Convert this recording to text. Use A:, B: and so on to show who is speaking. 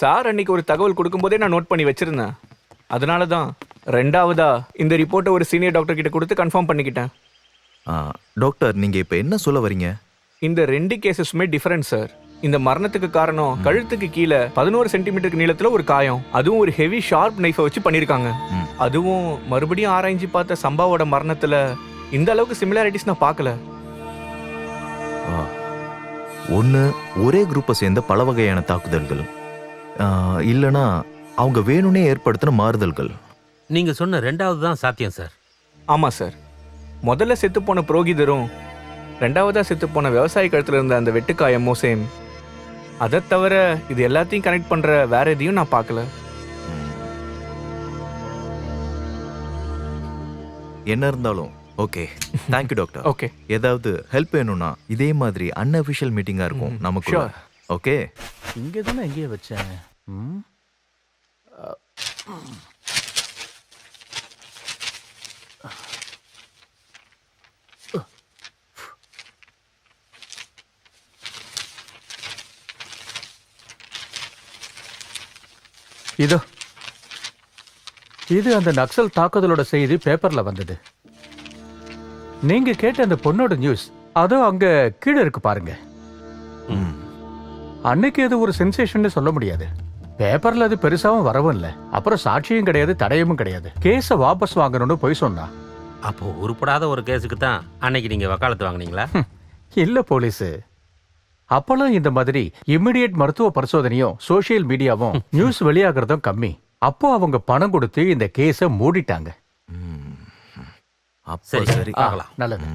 A: Sir அன்னைக்கு ஒரு தகவல் கொடுக்கும்போதே நான் நோட் பண்ணி வச்சிருந்தேன். அதனால தான் ரெண்டாவதா இந்த ரிப்போர்ட்டை ஒரு சீனியர் டாக்டர் கிட்ட கொடுத்து கன்ஃபார்ம் பண்ணிக்கிட்டேன்.
B: டாக்டர் நீங்க இப்ப என்ன சொல்ல வரீங்க?
A: இந்த 2 கேசஸுமே டிஃபரெண்ட் சார். இந்த மரணத்துக்கு காரணம் கழுத்துக்கு கீழே 11 சென்டிமீட்டருக்கு நீளத்துல ஒரு காயம், அதுவும் ஒரு ஹெவி ஷார்ப் நைஃபை வச்சு பண்ணிருக்காங்க. அதுவும் மறுபடியும் ஆராய்ச்சி பார்த்த சம்பாவோட மரணத்துல இந்த அளவுக்கு சிமிலாரிட்டிஸ் நான் பார்க்கல.
B: ஒன்று ஒரே குரூப்பை சேர்ந்த பல வகையான தாக்குதல்கள், இல்லைனா அவங்க வேணும்னே ஏற்படுத்தின மாறுதல்கள்.
C: நீங்க சொன்ன ரெண்டாவது தான் சாத்தியம் சார்.
A: ஆமா சார். முதல்ல செத்துப்போன புரோகிதரும் ரெண்டாவதா செத்துப்போன விவசாய கழுத்துல இருந்த அந்த வெட்டுக்காயமும் சேம். அதை தவிர இது எல்லாத்தையும் கனெக்ட் பண்ற வேற எதையும் நான் பார்க்கல.
B: என்ன இருந்தாலும் ஓகே, தேங்க்யூ டாக்டர்.
A: ஓகே,
B: ஏதாவது ஹெல்ப் வேணும்னா இதே மாதிரி அன்அஃபிஷியல் மீட்டிங்கா இருக்கும் நமக்கு. ஓகே,
D: இங்கே தானே எங்கேயே வச்சேன். இது அந்த நக்சல் தாக்குதலோட செய்தி பேப்பர்ல வந்தது. நீங்க கேட்ட அந்த பொண்ணோட நியூஸ் அதோ அங்க கீழே இருக்கு பாருங்க. அன்னைக்கு அது ஒரு சென்சேஷன் சொல்ல முடியாது. பேப்பர்ல அது பெருசாவும் வரவும் இல்லை. அப்புறம் சாட்சியும் கிடையாது, தடயமும் கிடையாது. கேஸ வாபஸ் வாங்கணும்னு போய் சொன்னா.
C: அப்போ உருப்படாத ஒரு கேஸுக்கு தான் அன்னைக்கு நீங்க வக்காலத்து வாங்குனீங்களா?
D: இல்ல போலீஸ். அப்பெல்லாம் இந்த மாதிரி இமிடியேட் மருத்துவ பரிசோதனையும் சோசியல் மீடியாவும் நியூஸ் வெளியாகிறதும் கம்மி. அப்போ அவங்க பணம் கொடுத்து இந்த கேஸ மூடிட்டாங்க.
B: அப்போ சரி,
D: நல்லது.